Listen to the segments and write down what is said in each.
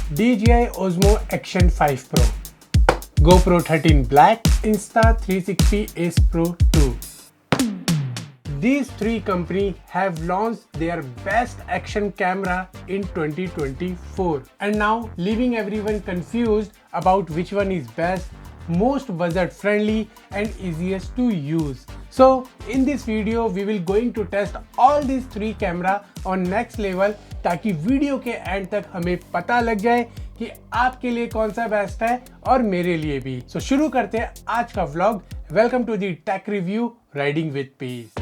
DJI Osmo Action 5 Pro, GoPro 13 Black, Insta360 Ace Pro 2. These three companies have launched their best action camera in 2024 and now leaving everyone confused about which one is best, most budget friendly and easiest to use. So in this video we will going to test all these three camera on next level ताकि video के and तक हमें पता लग जाए कि आपके लिए कौन सा बेस्ट है और मेरे लिए भी। So शुरू करते हैं आज का vlog. Welcome to the tech review riding with peace.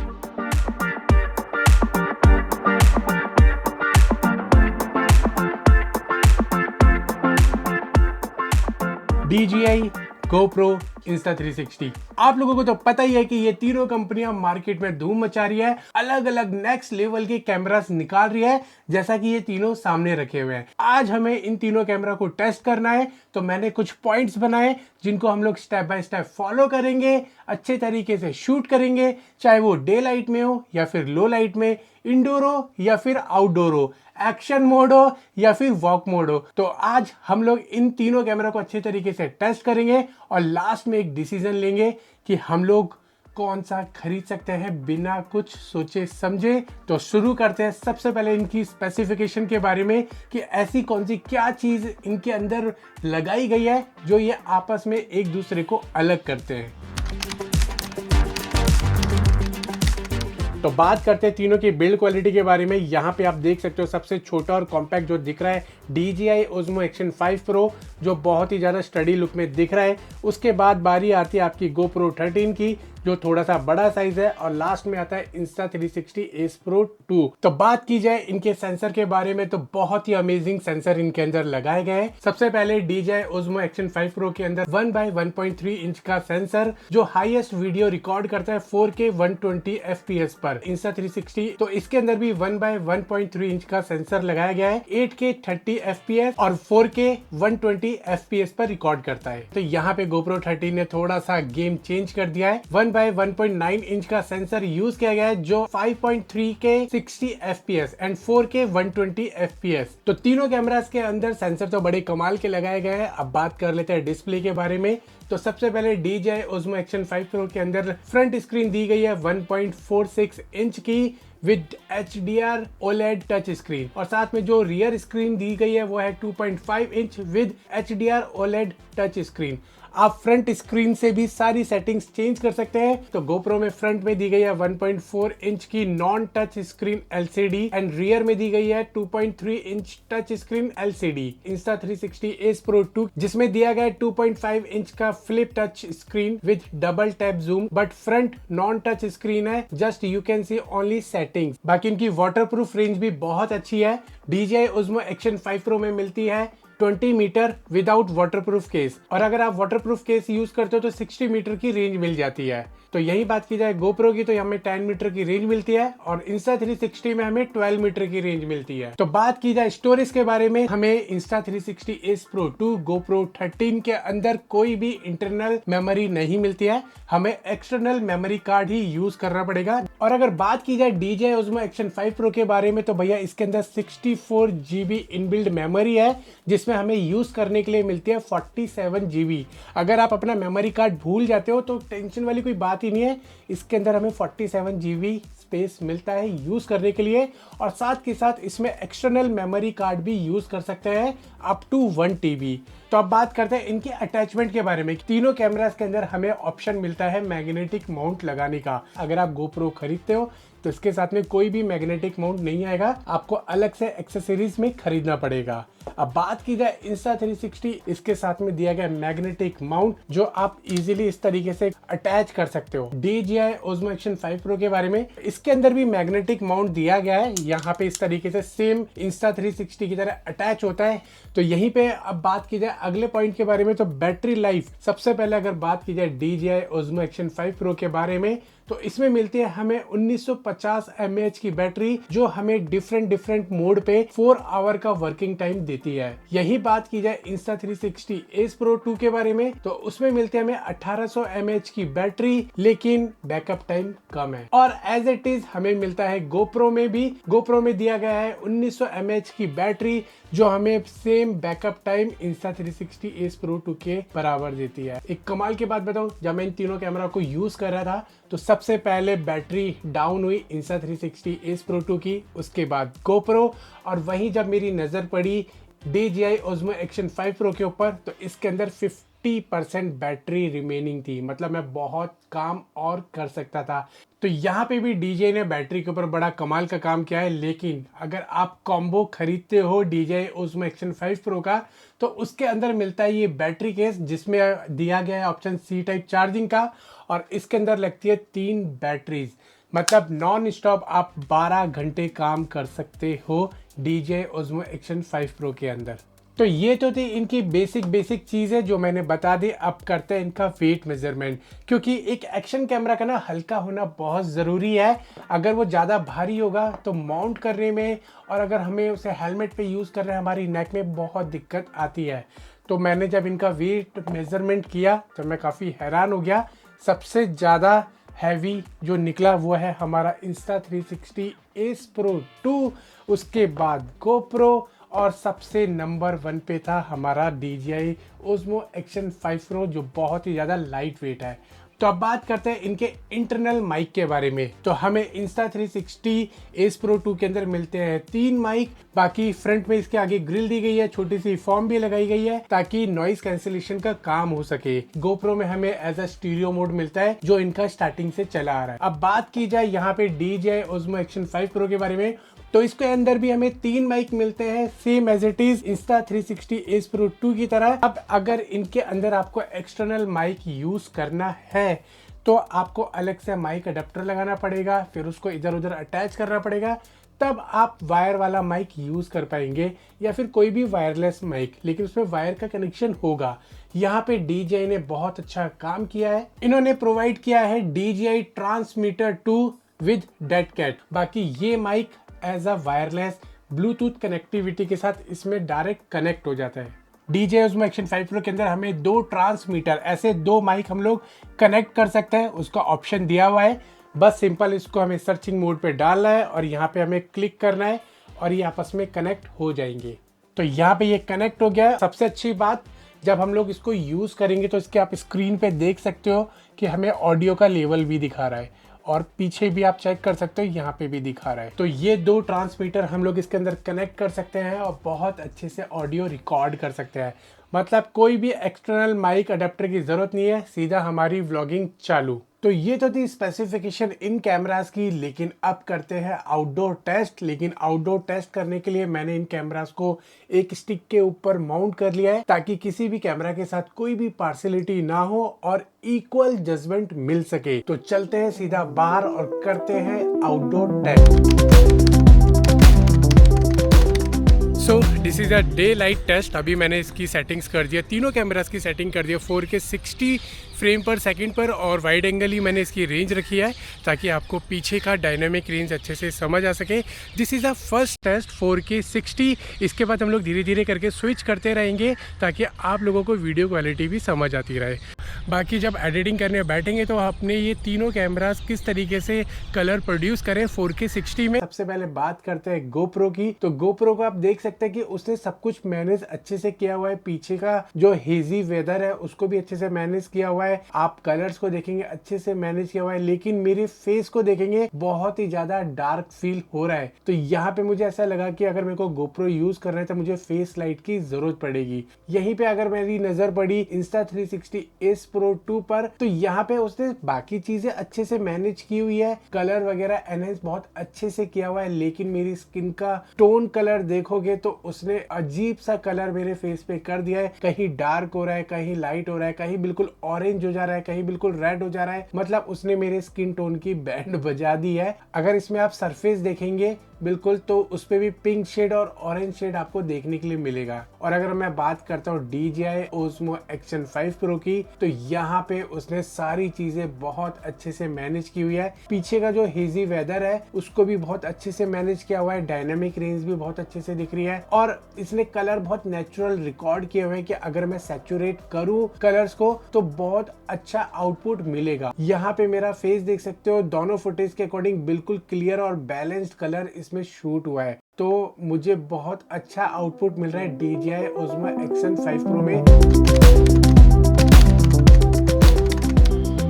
DJI, GoPro, Insta360। आप लोगों को तो पता ही है कि ये तीनों कंपनियां मार्केट में धूम मचा रही है, अलग अलग नेक्स्ट लेवल के कैमरास निकाल रही है, जैसा कि ये तीनों सामने रखे हुए हैं। आज हमें इन तीनों कैमरा को टेस्ट करना है, तो मैंने कुछ पॉइंट्स बनाए जिनको हम लोग स्टेप बाय स्टेप फॉलो करेंगे, अच्छे तरीके से शूट करेंगे, चाहे वो डे लाइट में हो या फिर लो लाइट में, इंडोर हो या फिर आउटडोर हो, एक्शन मोड हो या फिर वॉक मोड हो। तो आज हम लोग इन तीनों कैमरा को अच्छे तरीके से टेस्ट करेंगे और लास्ट में एक डिसीजन लेंगे कि हम लोग कौन सा खरीद सकते हैं बिना कुछ सोचे समझे। तो शुरू करते हैं सबसे पहले इनकी स्पेसिफिकेशन के बारे में कि ऐसी कौन सी क्या चीज इनके अंदर लगाई गई है जो ये आपस में एक दूसरे को अलग करते हैं। तो बात करते हैं तीनों की बिल्ड क्वालिटी के बारे में। यहाँ पे आप देख सकते हो सबसे छोटा और कॉम्पैक्ट जो दिख रहा है DJI Osmo Action 5 Pro, जो बहुत ही ज़्यादा स्टडी लुक में दिख रहा है। उसके बाद बारी आती है आपकी GoPro 13 की, जो थोड़ा सा बड़ा साइज है, और लास्ट में आता है Insta360 Ace Pro 2। तो बात की जाए इनके सेंसर के बारे में तो बहुत ही अमेजिंग सेंसर इनके अंदर लगाए गए हैं। सबसे पहले DJI Osmo Action 5 Pro के अंदर 1x1.3 इंच का सेंसर जो हाईएस्ट वीडियो रिकॉर्ड करता है 4K 120 FPS पर। Insta360 तो इसके अंदर भी 1x1.3 इंच का सेंसर लगाया गया है, 8K 30 FPS और 4K 120 FPS पर रिकॉर्ड करता है। तो यहाँ पे GoPro 13 ने थोड़ा सा गेम चेंज कर दिया है, 1x1.9 इंच का सेंसर यूज किया गया है जो 5.3K 60 FPS and 4K 120 FPS। तो तीनों कैमरास के अंदर सेंसर तो बड़े कमाल के लगाए गए हैं। अब बात कर लेते हैं डिस्प्ले के बारे में। तो सबसे पहले DJI Osmo Action 5 Pro के अंदर फ्रंट स्क्रीन दी गई है 1.46 इंच की with HDR OLED touch screen, और साथ में जो रियर स्क्रीन दी गई है वो है 2.5 inch with HDR OLED touch screen. आप फ्रंट स्क्रीन से भी सारी सेटिंग्स चेंज कर सकते हैं। तो GoPro में फ्रंट में दी गई है 1.4 इंच की non touch screen LCD and rear में दी गई है 2.3 inch touch screen LCD। Insta360 Ace Pro 2 जिसमें दिया गया है 2.5 इंच का flip touch screen with double tap zoom, but front non touch screen है, just you can see only settings. बाकी इनकी वाटरप्रूफ रेंज भी बहुत अच्छी है। DJI Osmo Action 5 Pro में मिलती है 20 मीटर विदाउट वाटरप्रूफ केस, और अगर आप वाटरप्रूफ केस यूज करते हो तो 60 मीटर की रेंज मिल जाती है। तो यही बात की जाए GoPro की तो हमें 10 मीटर की रेंज मिलती है और Insta360 में हमें 12 मीटर की रेंज मिलती है। तो बात की जाए स्टोरेज के बारे में, हमें Insta360 Ace Pro 2 GoPro 13 के अंदर कोई भी इंटरनल मेमोरी नहीं मिलती है, हमें एक्सटर्नल मेमोरी कार्ड ही यूज करना पड़ेगा। और अगर बात की जाए DJI Osmo Action 5 Pro के बारे में तो भैया इसके अंदर 64 GB इनबिल्ड मेमोरी है, जिसमें हमें यूज करने के लिए मिलती है 47 GB। अगर आप अपना मेमोरी कार्ड भूल जाते हो तो टेंशन वाली कोई बात ही नहीं है, इसके अंदर हमें 47 GB स्पेस मिलता है यूज करने के लिए, और साथ के साथ इसमें एक्सटर्नल मेमोरी कार्ड भी यूज कर सकते हैं अप टू 1 TB। तो अब बात करते हैं इनके अटैचमेंट के बारे में। तीनों कैमरास के अंदर हमें ऑप्शन मिलता है मैग्नेटिक माउंट लगाने का। अगर आप GoPro खरीदते हो तो इसके साथ में कोई भी मैग्नेटिक माउंट नहीं आएगा, आपको अलग से एक्सेसरीज में खरीदना पड़ेगा। अब बात की जाए Insta360, इसके साथ में दिया गया मैग्नेटिक माउंट जो आप इजीली इस तरीके से अटैच कर सकते हो। DJI Osmo Action 5 Pro के बारे में, इसके अंदर भी मैग्नेटिक माउंट दिया गया है, यहाँ पे इस तरीके से सेम Insta360 की तरह अटैच होता है। तो यहीं पे अब बात की जाए अगले पॉइंट के बारे में, तो बैटरी लाइफ। सबसे पहले अगर बात की जाए DJI Osmo Action 5 Pro के बारे में तो इसमें मिलती है हमें 1950 mAh की बैटरी, जो हमें डिफरेंट मोड पे 4 आवर का वर्किंग टाइम देती है। यही बात की जाए Insta360 Ace Pro 2 के बारे में, तो उसमें मिलती है हमें 1800 mAh की बैटरी, लेकिन बैकअप टाइम कम है। और एज इट इज हमें मिलता है GoPro में भी। GoPro में दिया गया है 1900 mAh की बैटरी, जो हमें same backup time Insta360 Ace Pro 2 के बराबर देती है। एक कमाल की बात बताऊं, जब मैं इन तीनों कैमरा को यूज कर रहा था तो सबसे पहले बैटरी डाउन हुई Insta360 Ace Pro 2 की, उसके बाद GoPro, और वहीं जब मेरी नजर पड़ी DJI Osmo Action 5 Pro के ऊपर, तो इसके अंदर 50% बैटरी रिमेनिंग थी। मतलब मैं बहुत काम और कर सकता था। तो यहाँ पे भी DJI ने बैटरी के ऊपर बड़ा कमाल का काम किया है। लेकिन अगर आप कॉम्बो खरीदते हो DJI Osmo Action 5 Pro का, तो उसके अंदर मिलता है ये बैटरी केस, जिसमें दिया गया है ऑप्शन C टाइप चार्जिंग का, और इसके अंदर लगती है 3 बैटरीज। मतलब नॉन स्टॉप आप 12 घंटे काम कर सकते हो DJI Osmo Action 5 Pro के अंदर। तो ये तो थी इनकी बेसिक चीज़ें जो मैंने बता दी। अब करते हैं इनका वेट मेजरमेंट, क्योंकि एक एक्शन कैमरा का ना हल्का होना बहुत ज़रूरी है। अगर वो ज़्यादा भारी होगा तो माउंट करने में, और अगर हमें उसे हेलमेट पे यूज़ कर रहे हैं, हमारी नेक में बहुत दिक्कत आती है। तो मैंने जब इनका वेट मेजरमेंट किया तो मैं काफ़ी हैरान हो गया। सबसे ज़्यादा हैवी जो निकला वो है हमारा Insta360 Ace Pro 2, उसके बाद GoPro, और सबसे नंबर 1 पे था हमारा DJI Osmo Action 5 Pro, जो बहुत ही ज़्यादा लाइट वेट है। तो अब बात करते हैं इनके इंटरनल माइक के बारे में। तो हमें Insta360 Ace Pro 2 के अंदर मिलते हैं 3 माइक। बाकी फ्रंट में इसके आगे ग्रिल दी गई है, छोटी सी फॉर्म भी लगाई गई है ताकि नॉइस कैंसिलेशन का काम हो सके। GoPro में हमें एज अ स्टीरियो मोड मिलता है, जो इनका स्टार्टिंग से चला आ रहा है। अब बात की जाए यहाँ पे DJI Osmo Action 5 Pro के बारे में, तो इसके अंदर भी हमें 3 माइक मिलते हैं, same as it is Insta360 Ace Pro 2 की तरह। अब अगर इनके अंदर आपको एक्सटर्नल माइक यूज करना है तो आपको अलग से माइक अडेप्टर लगाना पड़ेगा, फिर उसको इधर उधर अटैच करना पड़ेगा, तब आप वायर वाला माइक यूज कर पाएंगे, या फिर कोई भी वायरलेस माइक, लेकिन उसमें वायर का कनेक्शन होगा। यहाँ पे DJI ने बहुत अच्छा काम किया है। इन्होंने प्रोवाइड किया है DJI Transmitter 2 with dead cat. बाकी ये mic as a wireless bluetooth connectivity के साथ इसमें डायरेक्ट कनेक्ट हो जाता है। DJI Osmo Action 5 Pro के अंदर हमें 2 ट्रांसमीटर, ऐसे 2 माइक हम लोग कनेक्ट कर सकते हैं, उसका ऑप्शन दिया हुआ है। बस सिंपल इसको हमें सर्चिंग मोड पे डालना है और यहाँ पे हमें क्लिक करना है और ये आपस में कनेक्ट हो जाएंगे। तो यहाँ पे ये कनेक्ट हो गया है। सबसे अच्छी बात, जब हम लोग इसको यूज करेंगे तो इसके आप स्क्रीन पे देख सकते हो कि हमें ऑडियो का लेवल भी दिखा रहा है, और पीछे भी आप चेक कर सकते हो, यहाँ पे भी दिखा रहा है। तो ये 2 ट्रांसमीटर हम लोग इसके अंदर कनेक्ट कर सकते हैं और बहुत अच्छे से ऑडियो रिकॉर्ड कर सकते हैं। मतलब कोई भी एक्सटर्नल माइक अडेप्टर की जरूरत नहीं है, सीधा हमारी व्लॉगिंग चालू। तो ये तो थी स्पेसिफिकेशन इन कैमरास की। लेकिन अब करते हैं आउटडोर टेस्ट। लेकिन आउटडोर टेस्ट करने के लिए मैंने इन कैमरास को एक स्टिक के ऊपर माउंट कर लिया है, ताकि किसी भी कैमरा के साथ कोई भी पार्शियलिटी ना हो और इक्वल जजमेंट मिल सके। तो चलते हैं सीधा बाहर और करते हैं outdoor test. So this is a daylight test. अभी मैंने इसकी सेटिंग्स कर दिया, तीनों कैमरास की सेटिंग कर दिया 4K 60 फ्रेम पर सेकंड पर, और वाइड एंगल ही मैंने इसकी रेंज रखी है ताकि आपको पीछे का डायनामिक रेंज अच्छे से समझ आ सके। This is a first test 4K 60। इसके बाद हम लोग धीरे धीरे करके स्विच करते रहेंगे ताकि आप लोगों को वीडियो क्वालिटी भी समझ आती रहे। बाकी जब एडिटिंग करने बैठेंगे तो अपने ये तीनों कैमरास किस तरीके से कलर प्रोड्यूस करें 4K 60 में। सबसे पहले बात करते हैं GoPro की। तो GoPro को आप देख सकते हैं कि उसने सब कुछ मैनेज अच्छे से किया हुआ है। पीछे का जो हेजी वेदर है उसको भी अच्छे से मैनेज किया हुआ है। आप कलर्स को देखेंगे अच्छे से मैनेज किया हुआ है। लेकिन मेरे फेस को देखेंगे बहुत ही ज्यादा डार्क फील हो रहा है। तो यहाँ पे मुझे ऐसा लगा कि अगर मेरे को GoPro यूज करना है तो मुझे फेस लाइट की जरूरत पड़ेगी। यहीं पे अगर मेरी नजर पड़ी Insta360 Ace Pro 2 पर, तो यहाँ पे उसने बाकी चीजें अच्छे से मैनेज की हुई है। कलर वगैरह एनहेंस बहुत अच्छे से किया हुआ है। लेकिन मेरी स्किन का टोन कलर देखोगे तो उसने अजीब सा कलर मेरे फेस पे कर दिया है। कहीं डार्क हो रहा है, कहीं लाइट हो रहा है, कहीं बिल्कुल ऑरेंज हो जा रहा है, कहीं बिल्कुल रेड हो जा रहा है। मतलब उसने मेरे स्किन टोन की बैंड बजा दी है। अगर इसमें आप सरफेस देखेंगे, बिल्कुल, तो उस पे भी पिंक शेड और ऑरेंज शेड आपको देखने के लिए मिलेगा। और अगर मैं बात करता हूँ DJI Osmo Action 5 Pro की, तो यहाँ पे उसने सारी चीजें बहुत अच्छे से मैनेज की हुई है। पीछे का जो हेजी वेदर है उसको भी बहुत अच्छे से मैनेज किया हुआ है, डायनामिक रेंज भी बहुत अच्छे से दिख रही है, और इसने कलर बहुत नेचुरल रिकॉर्ड किए हुए हैं कि अगर मैं सैचुरेट करूँ कलर्स को तो बहुत अच्छा आउटपुट मिलेगा। यहाँ पे मेरा फेस देख सकते हो, दोनों फुटेज के अकॉर्डिंग बिल्कुल क्लियर और बैलेंस्ड कलर इसमें शूट हुआ है, तो मुझे बहुत अच्छा आउटपुट मिल रहा है DJI Osmo Action 5 Pro में।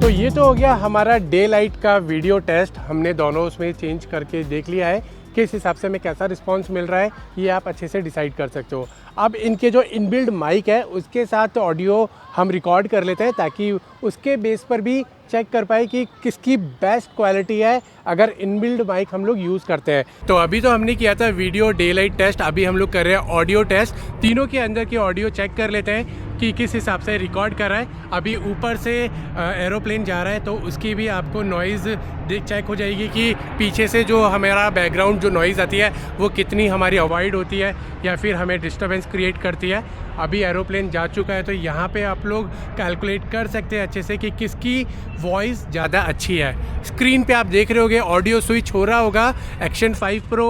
तो ये तो हो गया हमारा डे लाइट का वीडियो टेस्ट। हमने दोनों उसमें चेंज करके देख लिया है, किस हिसाब से हमें कैसा रिस्पांस मिल रहा है ये आप अच्छे से डिसाइड कर सकते हो। अब इनके जो इनबिल्ड माइक है उसके साथ ऑडियो हम रिकॉर्ड कर लेते हैं ताकि उसके बेस पर भी चेक कर पाए कि किसकी बेस्ट क्वालिटी है अगर इनबिल्ड माइक हम लोग यूज़ करते हैं। तो अभी तो हमने किया था वीडियो डे लाइट टेस्ट, अभी हम लोग कर रहे हैं ऑडियो टेस्ट। तीनों के अंदर की ऑडियो चेक कर लेते हैं कि किस हिसाब से रिकॉर्ड कर रहा है। अभी ऊपर से एरोप्लेन जा रहा है तो उसकी भी आपको नॉइज़ चेक हो जाएगी कि पीछे से जो हमारा बैकग्राउंड जो नॉइज़ आती है वो कितनी हमारी अवॉइड होती है या फिर हमें डिस्टर्बेंस क्रिएट करती है। अभी एरोप्लेन जा चुका है तो यहाँ पे आप लोग कैलकुलेट कर सकते हैं अच्छे से कि किसकी वॉइस ज़्यादा अच्छी है। स्क्रीन पे आप देख रहे होगे ऑडियो स्विच हो रहा होगा Action 5 Pro,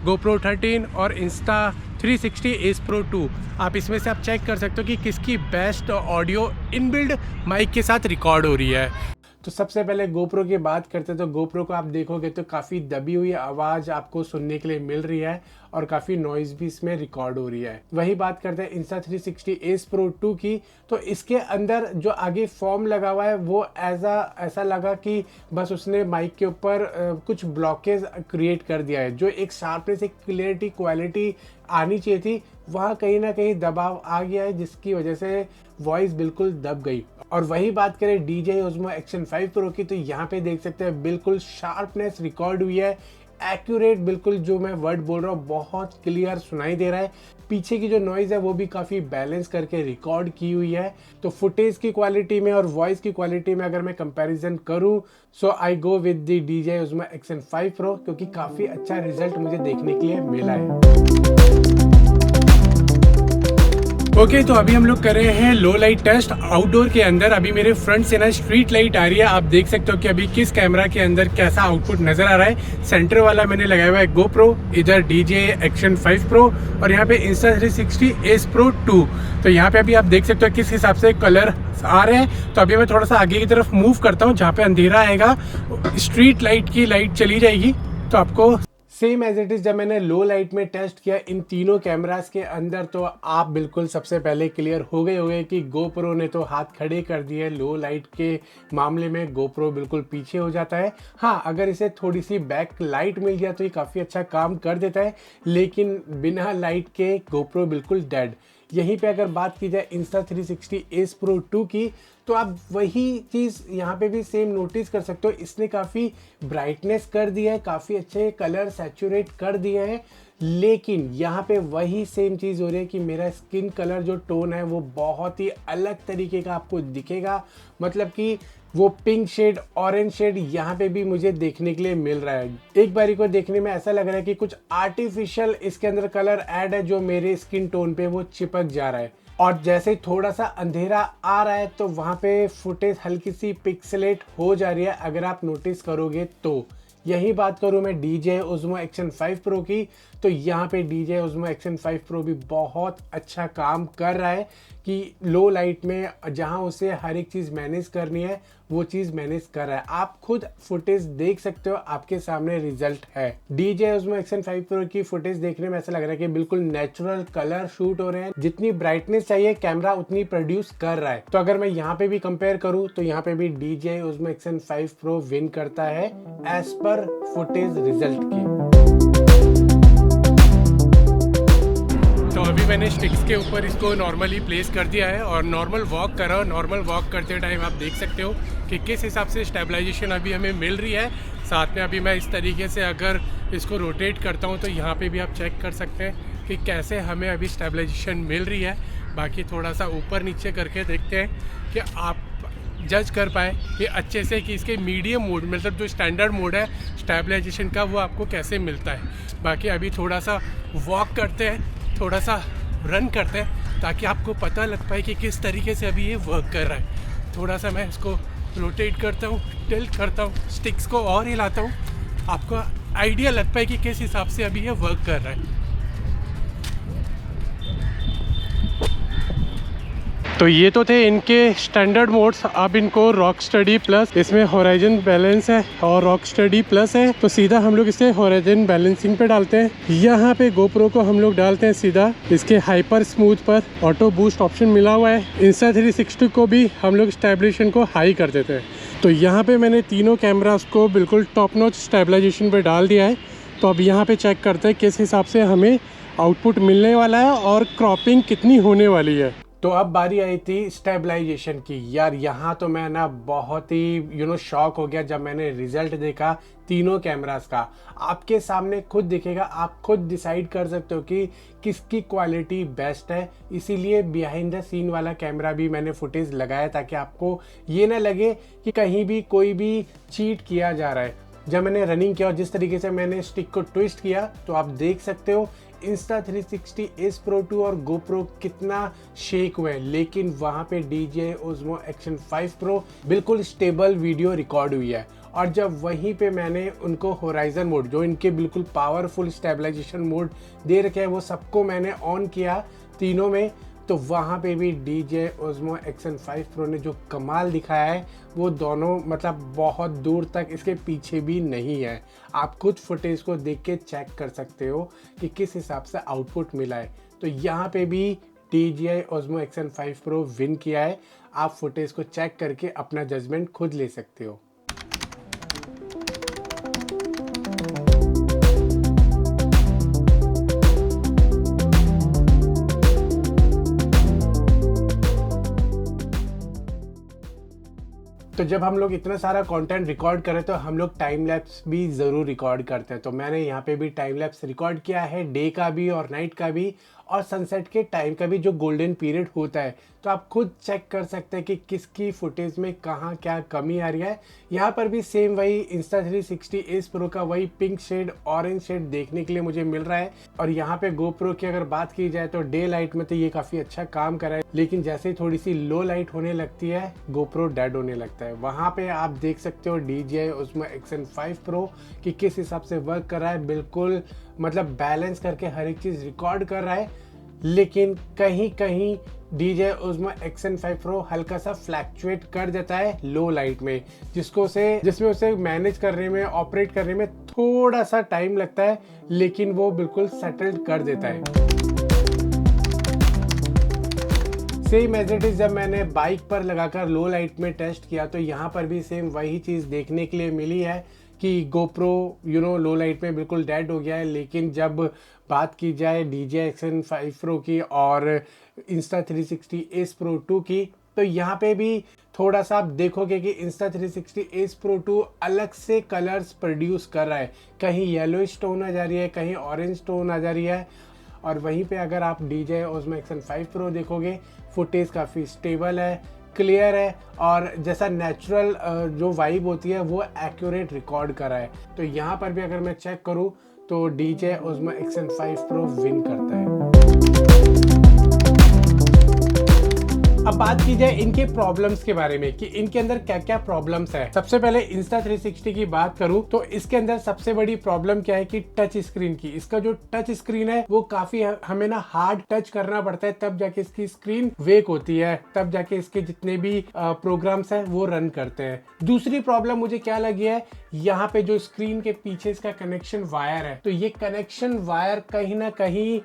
GoPro 13 और Insta360 Ace Pro 2। आप इसमें से आप चेक कर सकते हो कि किसकी बेस्ट ऑडियो इनबिल्ड माइक के साथ रिकॉर्ड हो रही है। तो सबसे पहले GoPro की बात करते हैं तो GoPro को आप देखोगे तो काफ़ी दबी हुई आवाज़ आपको सुनने के लिए मिल रही है और काफ़ी नॉइज़ भी इसमें रिकॉर्ड हो रही है। वही बात करते हैं Insta360 Ace Pro 2 की, तो इसके अंदर जो आगे फॉर्म लगा हुआ है वो ऐसा लगा कि बस उसने माइक के ऊपर कुछ ब्लॉकेज क्रिएट कर दिया है। जो एक शार्पनेस, एक क्लियरिटी, क्वालिटी आनी चाहिए थी वहाँ कहीं ना कहीं दबाव आ गया है जिसकी वजह से वॉइस बिल्कुल दब गई। और वही बात करें DJI Osmo Action 5 Pro की, तो यहाँ पे देख सकते हैं बिल्कुल शार्पनेस रिकॉर्ड हुई है, एक्यूरेट, बिल्कुल जो मैं वर्ड बोल रहा हूँ बहुत क्लियर सुनाई दे रहा है। पीछे की जो नॉइज़ है वो भी काफ़ी बैलेंस करके रिकॉर्ड की हुई है। तो फुटेज की क्वालिटी में और वॉइस की क्वालिटी में अगर मैं कंपैरिजन करूँ so I go with the DJI Osmo Action 5 Pro क्योंकि काफ़ी अच्छा रिजल्ट मुझे देखने के लिए मिला है। ओके, तो अभी हम लोग कर रहे हैं लो लाइट टेस्ट आउटडोर के अंदर। अभी मेरे फ्रंट से ना स्ट्रीट लाइट आ रही है, आप देख सकते हो कि अभी किस कैमरा के अंदर कैसा आउटपुट नजर आ रहा है। सेंटर वाला मैंने लगाया हुआ है GoPro, इधर DJI Action 5 Pro और यहाँ पे Insta360 Ace Pro 2। तो यहाँ पे अभी आप देख सकते हो किस हिसाब से कलर आ रहे हैं। तो अभी मैं थोड़ा सा आगे की तरफ मूव करता हूँ, जहाँ पे अंधेरा आएगा स्ट्रीट लाइट की लाइट चली जाएगी तो आपको सेम एज इट इज़ जब मैंने लो लाइट में टेस्ट किया इन तीनों कैमरास के अंदर तो आप बिल्कुल सबसे पहले क्लियर हो गए कि GoPro ने तो हाथ खड़े कर दिए। लो लाइट के मामले में GoPro बिल्कुल पीछे हो जाता है। हाँ, अगर इसे थोड़ी सी बैक लाइट मिल गया तो ये काफ़ी अच्छा काम कर देता है, लेकिन बिना लाइट के GoPro बिल्कुल डेड। यहीं पे अगर बात की जाए Insta360 Ace Pro 2 की, तो आप वही चीज़ यहाँ पे भी सेम नोटिस कर सकते हो। इसने काफ़ी ब्राइटनेस कर दी है, काफ़ी अच्छे कलर सैचुरेट कर दिए हैं, लेकिन यहाँ पे वही सेम चीज़ हो रही है कि मेरा स्किन कलर जो टोन है वो बहुत ही अलग तरीके का आपको दिखेगा। मतलब कि वो पिंक शेड, ऑरेंज शेड यहाँ पे भी मुझे देखने के लिए मिल रहा है। एक बारी को देखने में ऐसा लग रहा है कि कुछ आर्टिफिशियल इसके अंदर कलर ऐड है जो मेरे स्किन टोन पे वो चिपक जा रहा है। और जैसे ही थोड़ा सा अंधेरा आ रहा है तो वहाँ पे फुटेज हल्की सी पिक्सेलेट हो जा रही है, अगर आप नोटिस करोगे तो। यही बात करूँ मैं DJI Osmo Action 5 Pro की, तो यहाँ पे DJI Osmo Action 5 Pro भी बहुत अच्छा काम कर रहा है कि लो लाइट में जहाँ उसे हर एक चीज़ मैनेज करनी है वो चीज़ मैनेज कर रहा है। आप खुद फुटेज देख सकते हो, आपके सामने रिजल्ट है। DJI Osmo Action 5 Pro की फुटेज देखने में ऐसा लग रहा है कि बिल्कुल नेचुरल कलर शूट हो रहे हैं, जितनी ब्राइटनेस चाहिए कैमरा उतनी प्रोड्यूस कर रहा है। तो अगर मैं यहाँ पे भी कंपेयर करूँ तो यहाँ पे भी DJI Osmo Action 5 Pro win करता है एज पर फुटेज रिजल्ट की। तो अभी मैंने स्टिक्स के ऊपर इसको नॉर्मली प्लेस कर दिया है और नॉर्मल वॉक कर रहा हूँ। नॉर्मल वॉक करते टाइम आप देख सकते हो कि किस हिसाब से स्टेबलाइजेशन अभी हमें मिल रही है। साथ में अभी मैं इस तरीके से अगर इसको रोटेट करता हूँ तो यहाँ पे भी आप चेक कर सकते हैं कि कैसे हमें अभी स्टेबलाइजेशन मिल रही है। बाकी थोड़ा सा ऊपर नीचे करके देखते हैं कि आप जज कर पाए कि अच्छे से कि इसके मीडियम मोड मतलब जो स्टैंडर्ड मोड है स्टेबलाइजेशन का वो आपको कैसे मिलता है। बाकी अभी थोड़ा सा वॉक करते हैं, थोड़ा सा रन करते हैं ताकि आपको पता लग पाए कि किस तरीके से अभी ये वर्क कर रहा है। थोड़ा सा मैं इसको रोटेट करता हूँ, टिल्ट करता हूँ, स्टिक्स को और हिलाता हूँ, आपको आइडिया लग पाए कि किस हिसाब से अभी ये वर्क कर रहा है। तो ये तो थे इनके स्टैंडर्ड मोड्स। अब इनको रॉक स्टडी प्लस, इसमें होराइजन बैलेंस है और रॉक स्टडी प्लस है, तो सीधा हम लोग इसे होराइजन बैलेंसिंग पे डालते हैं। यहाँ पे गोप्रो को हम लोग डालते हैं सीधा इसके हाइपर स्मूथ पर। ऑटो बूस्ट ऑप्शन मिला हुआ है। इंस्टा360 को भी हम लोग स्टेबलाइजेशन को हाई कर देते हैं। तो यहाँ पे मैंने तीनों कैमरास को बिल्कुल टॉप नॉच स्टेबलाइजेशन पे डाल दिया है। तो अब यहाँ पे चेक करते हैं किस हिसाब से हमें आउटपुट मिलने वाला है और क्रॉपिंग कितनी होने वाली है। तो अब बारी आई थी स्टेबलाइजेशन की। यार यहाँ तो मैं ना बहुत ही शॉक हो गया जब मैंने रिजल्ट देखा तीनों कैमरास का। आपके सामने खुद दिखेगा, आप खुद डिसाइड कर सकते हो कि किसकी क्वालिटी बेस्ट है। इसीलिए बिहाइंड द सीन वाला कैमरा भी मैंने फुटेज लगाया ताकि आपको ये ना लगे कि कहीं भी कोई भी चीट किया जा रहा है। जब मैंने रनिंग किया और जिस तरीके से मैंने स्टिक को ट्विस्ट किया तो आप देख सकते हो Insta360 Ace Pro 2 और GoPro कितना शेक हुए, लेकिन वहाँ पे DJI Osmo Action 5 Pro बिल्कुल स्टेबल वीडियो रिकॉर्ड हुई है। और जब वहीं पे मैंने उनको होराइजन मोड, जो इनके बिल्कुल पावरफुल स्टेबलाइजेशन मोड दे रखे हैं, वो सबको मैंने ऑन किया तीनों में, तो वहाँ पे भी DJI Osmo Action 5 Pro ने जो कमाल दिखाया है वो दोनों मतलब बहुत दूर तक इसके पीछे भी नहीं है। आप खुद फुटेज को देख के चेक कर सकते हो कि किस हिसाब से आउटपुट मिला है। तो यहाँ पे भी DJI Osmo Action 5 Pro win किया है। आप फुटेज को चेक करके अपना जजमेंट खुद ले सकते हो। तो जब हम लोग इतना सारा कंटेंट रिकॉर्ड करें तो हम लोग टाइम लैप्स भी ज़रूर रिकॉर्ड करते हैं। तो मैंने यहाँ पे भी टाइम लैप्स रिकॉर्ड किया है, डे का भी और नाइट का भी और सनसेट के टाइम का भी, जो गोल्डन पीरियड होता है। तो आप खुद चेक कर सकते हैं कि किसकी फुटेज में कहाँ क्या कमी आ रही है। यहाँ पर भी सेम वही Insta360 Ace Pro का वही पिंक शेड, ऑरेंज शेड देखने के लिए मुझे मिल रहा है। और यहाँ पे GoPro की अगर बात की जाए तो डे लाइट में तो ये काफ़ी अच्छा काम कर रहा है, लेकिन जैसे थोड़ी सी लो लाइट होने लगती है GoPro डेड होने लगता है। वहाँ पे आप देख सकते हो DJI Osmo Action 5 Pro कि किस हिसाब से वर्क कर रहा है। बिल्कुल मतलब बैलेंस करके हर एक चीज़ रिकॉर्ड कर रहा है, लेकिन कहीं कहीं DJI Osmo Action 5 Pro हल्का सा फ्लैक्चुएट कर देता है लो लाइट में, जिसमें उसे मैनेज करने में, ऑपरेट करने में थोड़ा सा टाइम लगता है, लेकिन वो बिल्कुल सेटल्ड कर देता है। सेम एज इट इज जब मैंने बाइक पर लगाकर लो लाइट में टेस्ट किया तो यहाँ पर भी सेम वही चीज़ देखने के लिए मिली है कि GoPro लो लाइट में बिल्कुल डेड हो गया है। लेकिन जब बात की जाए DJI Action 5 Pro की और Insta360 Ace Pro 2 की, तो यहाँ पे भी थोड़ा सा आप देखोगे कि Insta360 Ace Pro 2 अलग से कलर्स प्रोड्यूस कर रहा है। कहीं येलोइश टोन आ जा रही है, कहीं ऑरेंज टोन आ जा रही है। और वहीं पे अगर आप DJI Osmo Action 5 Pro देखोगे, फुटेज काफ़ी स्टेबल है, क्लियर है और जैसा नेचुरल जो वाइब होती है वो एक्यूरेट रिकॉर्ड करा है। तो यहाँ पर भी अगर मैं चेक करूँ तो DJI Osmo Action 5 Pro win करता है। अब बात की जाए इनके प्रॉब्लम्स के बारे में कि इनके अंदर क्या क्या प्रॉब्लम्स है। सबसे पहले Insta360 की बात करूं तो इसके अंदर सबसे बड़ी प्रॉब्लम क्या है कि टच स्क्रीन की। इसका जो टच स्क्रीन है वो काफी हमें ना हार्ड टच करना पड़ता है, तब जाके इसकी स्क्रीन वेक होती है, तब जाके इसके जितने भी प्रोग्राम्स हैं वो रन करते हैं। दूसरी प्रॉब्लम मुझे क्या लगी है, यहाँ पे जो स्क्रीन के पीछे इसका कनेक्शन वायर है, तो ये कनेक्शन वायर कहीं ना कहीं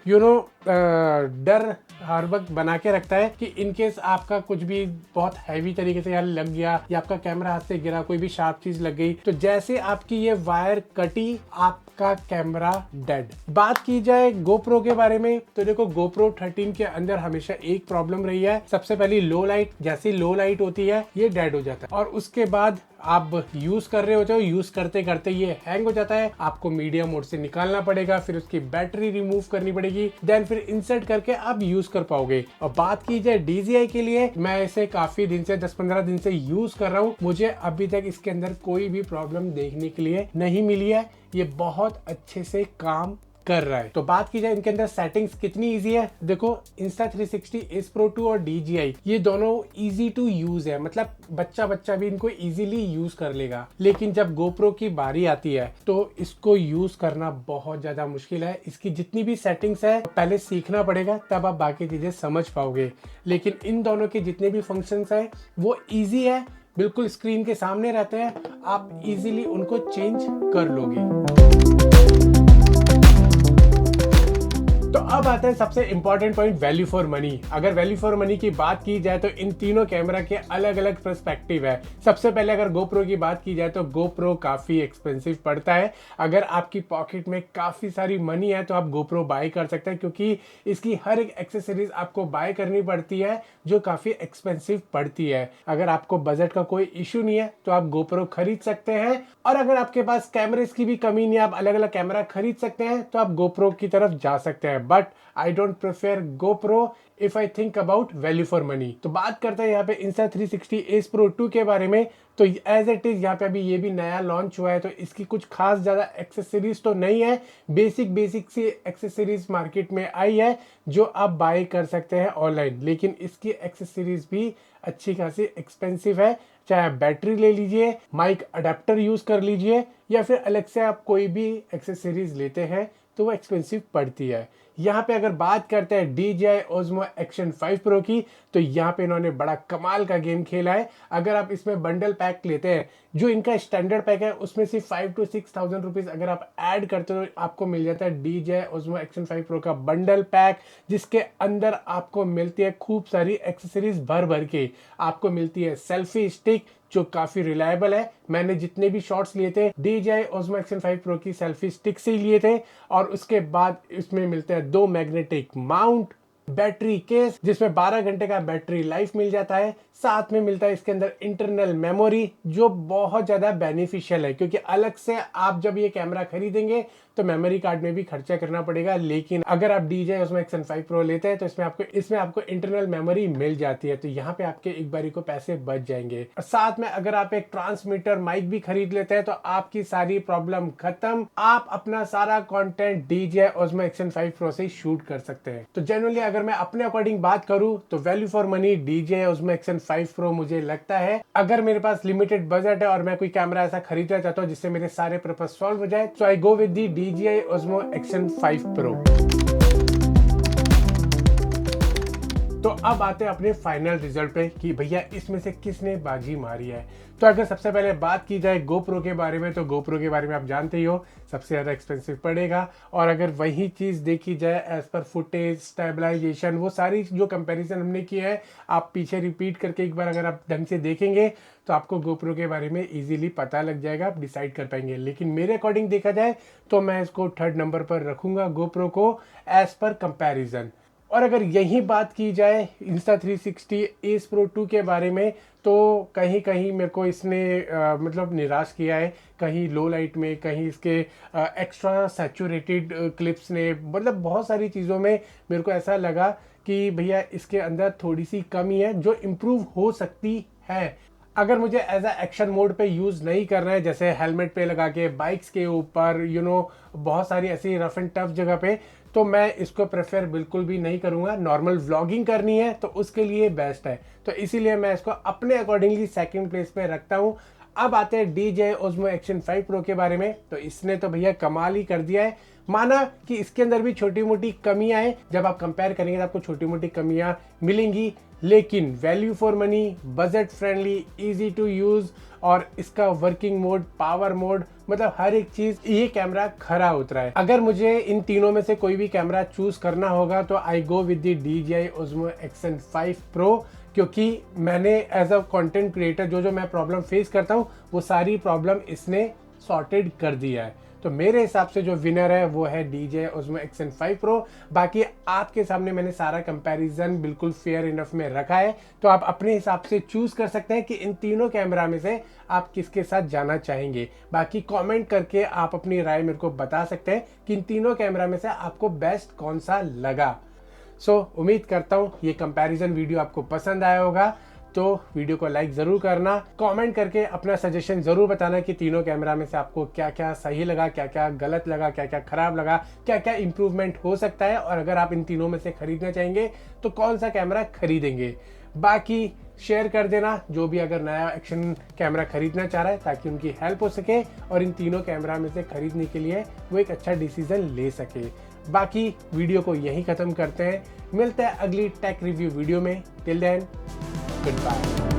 डर हर वक्त बना के रखता है कि इनकेस आपका कुछ भी बहुत हैवी तरीके से यार लग गया या आपका कैमरा हाथ से गिरा, कोई भी शार्प चीज लग गई, तो जैसे आपकी ये वायर कटी आपका कैमरा डेड। बात की जाए GoPro के बारे में तो देखो GoPro 13 के अंदर हमेशा एक प्रॉब्लम रही है। सबसे पहली लो लाइट, जैसी लो लाइट होती है ये डेड हो जाता है और उसके बाद आप यूज कर रहे होते हो, यूज करते करते ये हैंग हो जाता है, आपको मीडिया मोड से निकालना पड़ेगा, फिर उसकी बैटरी रिमूव करनी पड़ेगी, देन फिर इंसर्ट करके आप यूज कर पाओगे। और बात की जाए DJI के लिए, मैं इसे काफी दिन से 10-15 दिन से यूज कर रहा हूँ, मुझे अभी तक इसके अंदर कोई भी प्रॉब्लम देखने के लिए नहीं मिली है। ये बहुत अच्छे से काम कर रहा है। तो बात की जाए इनके अंदर सेटिंग्स कितनी इजी है, देखो Insta360 Ace Pro 2 और DJI ये दोनों इजी टू यूज है, मतलब बच्चा भी इनको इजीली यूज कर लेगा। लेकिन जब GoPro की बारी आती है तो इसको यूज करना बहुत ज्यादा मुश्किल है। इसकी जितनी भी सेटिंग्स है पहले सीखना पड़ेगा, तब आप बाकी चीजें समझ पाओगे। लेकिन इन दोनों के जितने भी फंक्शंस है वो इजी है, बिल्कुल स्क्रीन के सामने रहते हैं, आप इजीली उनको चेंज कर लोगे। तो अब आता है सबसे important point, value for money. अगर वैल्यू फॉर मनी की बात की जाए तो इन तीनों कैमरा के अलग अलग पर्सपेक्टिव है। सबसे पहले अगर GoPro की बात की जाए तो GoPro काफी एक्सपेंसिव पड़ता है। अगर आपकी पॉकेट में काफी सारी मनी है तो आप GoPro बाय कर सकते हैं, क्योंकि इसकी हर एक एक्सेसरीज आपको बाय करनी पड़ती है जो काफी एक्सपेंसिव पड़ती है। अगर आपको बजट का कोई इश्यू नहीं है तो आप GoPro खरीद सकते हैं, और अगर आपके पास कैमरेज की भी कमी नहीं है, आप अलग अलग कैमरा खरीद सकते हैं, तो आप GoPro की तरफ जा सकते हैं। But I don't prefer GoPro if I think about value for money. तो बात करते हैं यहाँ पे Insta360 Ace Pro 2 के बारे में। तो एज इट इज यहाँ पे अभी ये भी नया लॉन्च हुआ है, तो इसकी कुछ खास ज्यादा एक्सेसरीज तो नहीं है, बेसिक सी एक्सेसरीज मार्केट में आई है जो आप बाय कर सकते हैं ऑनलाइन। लेकिन इसकी एक्सेसरीज भी अच्छी खासी एक्सपेंसिव है, चाहे आप बैटरी ले लीजिए, माइक अडेप्टर यूज कर लीजिए, या फिर अलग से आप कोई भी एक्सेसरीज लेते हैं तो वो एक्सपेंसिव पड़ती है। यहाँ पे अगर बात करते हैं DJI Osmo Action 5 Pro की, तो यहाँ पे इन्होंने बड़ा कमाल का गेम खेला है। अगर आप इसमें बंडल पैक लेते हैं, जो इनका स्टैंडर्ड पैक है उसमें से 5 to 6,000 रुपीज अगर आप ऐड करते हो तो आपको मिल जाता है DJI Osmo Action 5 Pro का बंडल पैक, जिसके अंदर आपको मिलती है खूब सारी एक्सेसरीज भर के। आपको मिलती है सेल्फी स्टिक जो काफी रिलायबल है, मैंने जितने भी शॉट्स लिए थे DJI Osmo Action 5 Pro की सेल्फी स्टिक से ही लिए थे। और उसके बाद इसमें मिलते हैं 2 मैग्नेटिक माउंट, बैटरी केस जिसमें 12 घंटे का बैटरी लाइफ मिल जाता है, साथ में मिलता है इसके अंदर इंटरनल मेमोरी जो बहुत ज्यादा बेनिफिशियल है, क्योंकि अलग से आप जब ये कैमरा खरीदेंगे तो मेमोरी कार्ड में भी खर्चा करना पड़ेगा। लेकिन अगर आप DJI Osmo Action 5 Pro लेते हैं तो इसमें आपको इंटरनल मेमोरी मिल जाती है, तो यहाँ पे आपके एक बारी को पैसे बच जाएंगे। और साथ में अगर आप एक ट्रांसमीटर माइक भी खरीद लेते हैं तो आपकी सारी प्रॉब्लम खत्म, आप अपना सारा content DJI Osmo Action 5 Pro से शूट कर सकते हैं। तो जनरली अगर मैं अपने अकॉर्डिंग बात करूं तो value for money DJI Osmo Action 5 Pro मुझे लगता है। अगर मेरे पास लिमिटेड बजट है और मैं कोई कैमरा ऐसा खरीदना चाहता हूं जिससे मेरे सारे पर्पस सॉल्व हो जाए, तो I go with the DJI Osmo Action 5 Pro। तो अब आते हैं अपने फाइनल रिजल्ट पे कि भैया इसमें से किसने बाजी मारी है। तो अगर सबसे पहले बात की जाए GoPro के बारे में, तो GoPro के बारे में आप जानते ही हो सबसे ज़्यादा एक्सपेंसिव पड़ेगा। और अगर वही चीज़ देखी जाए एज पर फुटेज, स्टेबलाइजेशन, वो सारी जो कंपैरिजन हमने की है, आप पीछे रिपीट करके एक बार अगर आप ढंग से देखेंगे तो आपको GoPro के बारे में इजीली पता लग जाएगा, आप डिसाइड कर पाएंगे। लेकिन मेरे अकॉर्डिंग देखा जाए तो मैं इसको 3rd नंबर पर रखूंगा GoPro को एज पर कंपैरिजन। और अगर यही बात की जाए Insta360 Ace Pro 2 के बारे में, तो कहीं मेरे को इसने मतलब निराश किया है। कहीं लो लाइट में, कहीं इसके एक्स्ट्रा सैचुरेटेड क्लिप्स ने, मतलब बहुत सारी चीज़ों में मेरे को ऐसा लगा कि भैया इसके अंदर थोड़ी सी कमी है जो इम्प्रूव हो सकती है। अगर मुझे एज अ एक्शन मोड पे यूज़ नहीं करना है, जैसे हेलमेट पे लगा के, बाइक्स के ऊपर, बहुत सारी ऐसी रफ एंड टफ जगह पे, तो मैं इसको प्रेफर बिल्कुल भी नहीं करूँगा। नॉर्मल व्लॉगिंग करनी है तो उसके लिए बेस्ट है, तो इसीलिए मैं इसको अपने अकॉर्डिंगली 2nd प्लेस पे रखता हूँ। अब आते हैं DJI Osmo Action 5 Pro के बारे में। तो इसने तो भैया कमाल ही कर दिया है। माना कि इसके अंदर भी छोटी मोटी कमियां हैं, जब आप कंपेयर करेंगे तो आपको छोटी मोटी कमियां मिलेंगी, लेकिन value for money, budget friendly, easy to use, और इसका वर्किंग मोड, पावर मोड, मतलब हर एक चीज ये कैमरा खरा उतरा है। अगर मुझे इन तीनों में से कोई भी कैमरा चूज करना होगा तो I go with the DJI Osmo Action 5 Pro, क्योंकि मैंने एज अ कंटेंट क्रिएटर जो मैं प्रॉब्लम फेस करता हूँ वो सारी प्रॉब्लम इसने सॉर्टेड कर दिया है। तो मेरे हिसाब से जो विनर है वो है DJI Osmo Action 5 Pro। बाकी आपके सामने मैंने सारा कंपैरिजन बिल्कुल फेयर इनफ में रखा है, तो आप अपने हिसाब से चूज कर सकते हैं कि इन तीनों कैमरा में से आप किसके साथ जाना चाहेंगे। बाकी कमेंट करके आप अपनी राय मेरे को बता सकते हैं कि इन तीनों कैमरा में से आपको बेस्ट कौन सा लगा। उम्मीद करता हूँ ये कंपैरिजन वीडियो आपको पसंद आया होगा, तो वीडियो को लाइक ज़रूर करना, कमेंट करके अपना सजेशन ज़रूर बताना कि तीनों कैमरा में से आपको क्या क्या सही लगा, क्या क्या गलत लगा, क्या क्या खराब लगा, क्या क्या इंप्रूवमेंट हो सकता है, और अगर आप इन तीनों में से खरीदना चाहेंगे तो कौन सा कैमरा खरीदेंगे। बाकी शेयर कर देना जो भी अगर नया एक्शन कैमरा खरीदना चाह रहा है, ताकि उनकी हेल्प हो सके और इन तीनों कैमरा में से खरीदने के लिए वो एक अच्छा डिसीजन ले सके। बाकी वीडियो को यहीं ख़त्म करते हैं, मिलते हैं अगली टेक रिव्यू वीडियो में। Till then, goodbye.